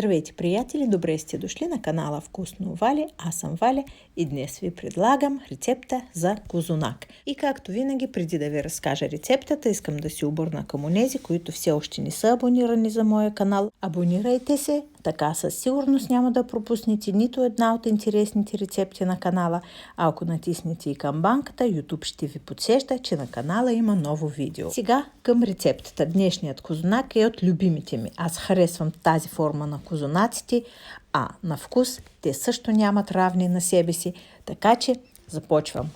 Здравейте, приятели! Добре сте дошли на канала Вкусно Валя. Аз съм Валя и днес ви предлагам рецепта за козунак. И както винаги, преди да ви разкажа рецептата, искам да се обърна към онези, които все още не са абонирани за моя канал. Абонирайте се, така със сигурност няма да пропуснете нито една от интересните рецепти на канала. А ако натиснете и камбанката, YouTube ще ви подсеща, че на канала има ново видео. Сега към рецептата. Днешният козунак е от любимите ми. Аз харесвам тази форма на козунаците, а на вкус те също нямат равни на себе си, така че започвам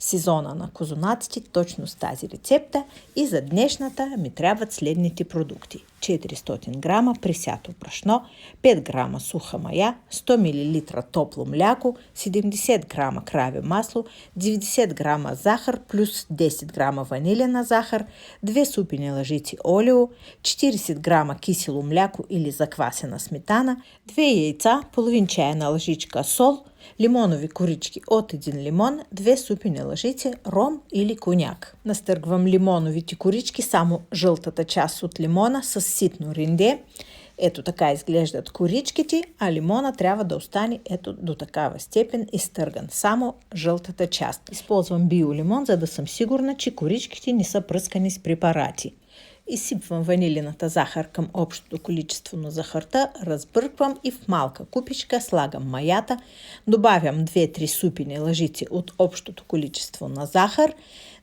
сезона на козунаците точно с тази рецепта и за днешната ми трябват следните продукти. 400 грама пресято брашно, 5 грама суха мая, 100 мл топло мляко, 70 грама краве масло, 90 грама захар плюс 10 грама ванилина захар, 2 супени лъжици олио, 40 грама кисело мляко или заквасена сметана, 2 яйца, половин чайна лъжичка сол, лимонови корички от 1 лимон, 2 супени лъжици ром или коняк. Настъргвам лимоновите корички, само жълтата част от лимона с ситно ринде. Ето така изглеждат коричките, а лимона трябва да остане ето до такава степен изтърган. Само жълтата част. Използвам биолимон, за да съм сигурна, че коричките не са пръскани с препарати. Изсипвам ванилината захар към общото количество на захарта, разбърквам и в малка купичка слагам маята, добавям 2-3 супени лъжици от общото количество на захар,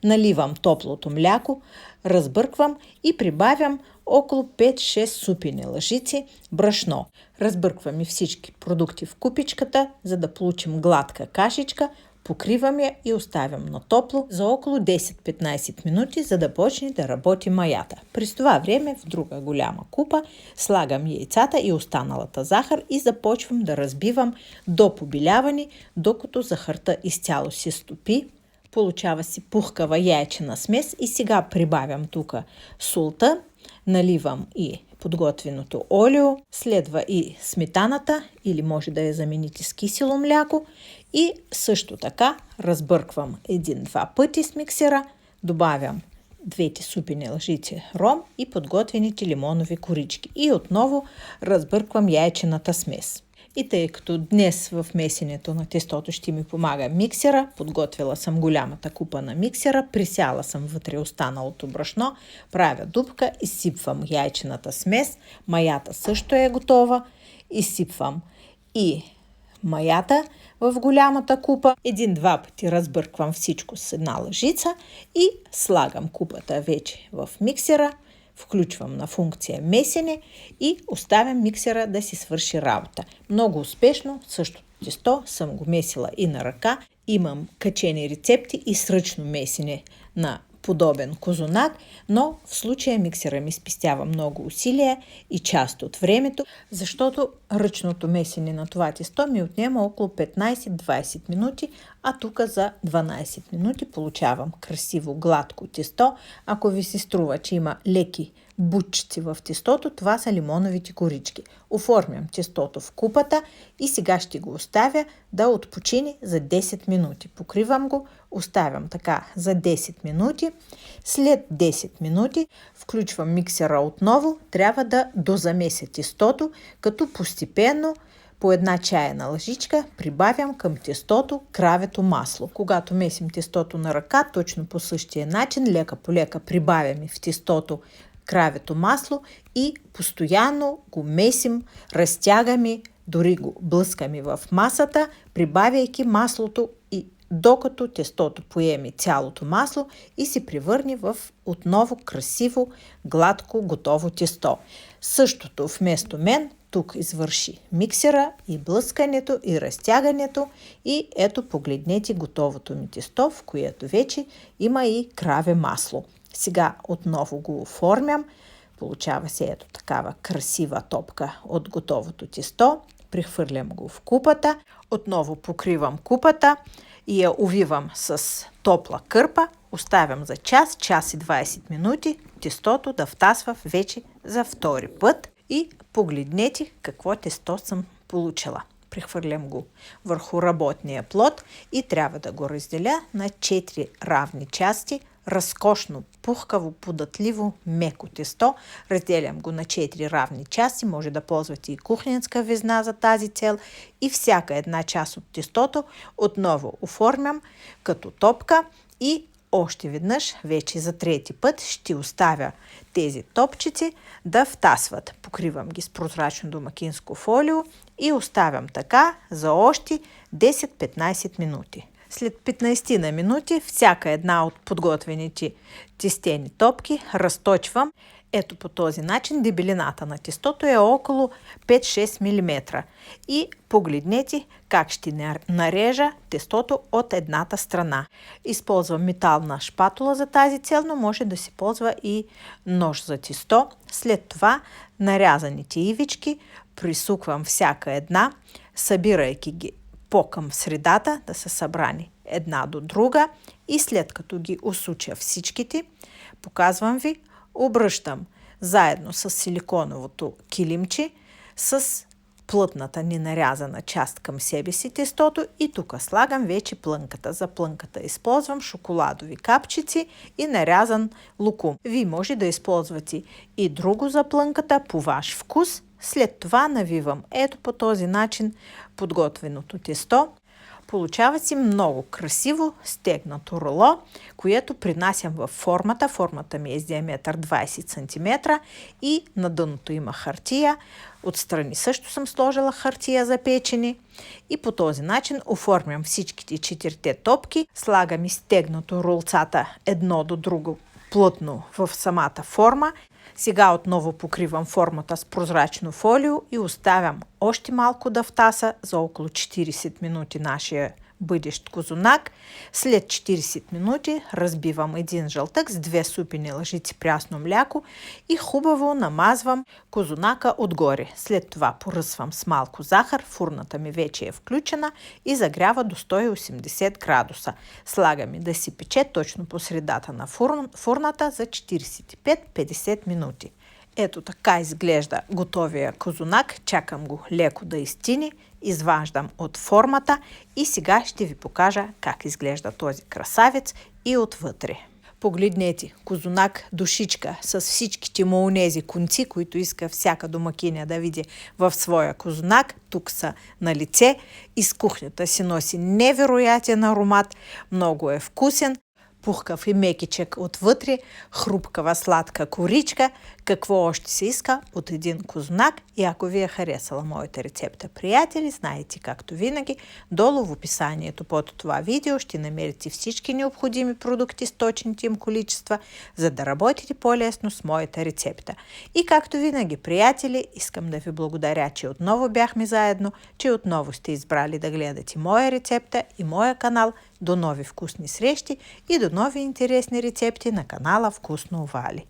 наливам топлото мляко, разбърквам и прибавям около 5-6 супени лъжици брашно. Разбърквам и всички продукти в купичката, за да получим гладка кашичка. Покривам я и оставям на топло за около 10-15 минути, за да почне да работи маята. През това време в друга голяма купа слагам яйцата и останалата захар и започвам да разбивам до побеляване, докато захарта изцяло се стопи. Получава си пухкава яйчена смес и сега прибавям тук солта, наливам и подготвеното олио, следва и сметаната или може да я замените с кисело мляко и също така разбърквам 1-2 пъти с миксера, добавям 2 супени лъжици ром и подготвените лимонови корички и отново разбърквам яйчената смес. И тъй като днес в месенето на тестото ще ми помага миксера, подготвила съм голямата купа на миксера, присяла съм вътре останалото брашно, правя дупка, изсипвам яйчената смес, маята също е готова, изсипвам и маята в голямата купа, 1-2 пъти разбърквам всичко с една лъжица и слагам купата вече в миксера, включвам на функция месене и оставям миксера да си свърши работа. Много успешно, същото тесто съм го месила и на ръка. Имам качени рецепти и с ръчно месене на подобен козунак, но в случая миксера ми спестява много усилия и част от времето, защото ръчното месене на това тесто ми отнема около 15-20 минути, а тук за 12 минути получавам красиво гладко тесто. Ако ви се струва, че има леки бутчици в тестото, това са лимоновите корички. Оформям тестото в купата и сега ще го оставя да отпочине за 10 минути. Покривам го, оставям така за 10 минути. След 10 минути включвам миксера отново. Трябва да дозамеся тестото, като постепенно по една чайна лъжичка прибавям към тестото кравето масло. Когато месим тестото на ръка, точно по същия начин, лека по лека прибавяме в тестото кравето масло и постоянно го месим, разтягаме, дори го блъскаме в масата, прибавяйки маслото и докато тестото поеме цялото масло и се превърне в отново красиво, гладко, готово тесто. Същото вместо мен тук извърши миксера и блъскането и разтягането и ето погледнете готовото ми тесто, в което вече има и краве масло. Сега отново го оформям. Получава се ето такава красива топка от готовото тесто. Прехвърлям го в купата. Отново покривам купата и я увивам с топла кърпа. Оставям за час, час и 20 минути тестото да втасва вече за втори път. И погледнете какво тесто съм получила. Прехвърлям го върху работния плод и трябва да го разделя на 4 равни части. разкошно, пухкаво, податливо, меко тесто. Разделям го на 4 равни части. Може да ползвате и кухненска везна за тази цел. И всяка една част от тестото отново оформям като топка и още веднъж, вече за трети път, ще оставя тези топчици да втасват. Покривам ги с прозрачно домакинско фолио и оставям така за още 10-15 минути. След 15 на минути всяка една от подготвените тестени топки разточвам. Ето по този начин дебелината на тестото е около 5-6 мм. И погледнете как ще нарежа тестото от едната страна. Използвам метална шпатула за тази цел, но може да се ползва и нож за тесто. След това нарязаните ивички присуквам всяка една, събирайки ги по-към средата, да са събрани една до друга, и след като ги усуча всичките, показвам ви, обръщам заедно с силиконовото килимче с плътната ненарязана част към себе си тестото и тук слагам вече плънката. За плънката използвам шоколадови капчици и нарязан лукум. Вие може да използвате и друго за плънката по ваш вкус. След това навивам ето по този начин подготвеното тесто. Получава си много красиво стегнато роло, което принасям във формата. Формата ми е с диаметър 20 см и на дъното има хартия. Отстрани също съм сложила хартия за печене. И по този начин оформям всичките 4 топки. Слагам и стегнато ролцата едно до друго плътно в самата форма. Сега отново покривам формата с прозрачно фолио и оставям още малко да втаса за около 40 минути нашия бъдещ козунак. След 40 минути разбивам един жълтък с 2 супени лъжици прясно мляко и хубаво намазвам козунака отгоре. След това поръсвам с малко захар, фурната ми вече е включена и загрява до 180 градуса. Слагам и да си пече точно по средата на фурната за 45-50 минути. Ето така изглежда готовия козунак. Чакам го леко да изтини, изваждам от формата и сега ще ви покажа как изглежда този красавец и отвътре. Погледнете, козунак душичка с всичките му онези конци, които иска всяка домакиня да види в своя козунак. Тук са на лице. Из кухнята си носи невероятен аромат, много е вкусен. Пухкав и мекичек отвътре, хрупкава сладка коричка. Какво още се иска от един козунак? И ако ви е харесала моята рецепта, приятели, знаете, както винаги, долу в описанието под това видео ще намерите всички необходими продукти с точните им количества, за да работите по-лесно с моята рецепта. И както винаги, приятели, искам да ви благодаря, че отново бяхме заедно, че отново сте избрали да гледате моя рецепта и моя канал. До нови вкусни срещи и до нови интересни рецепти на канала Вкусно Вали.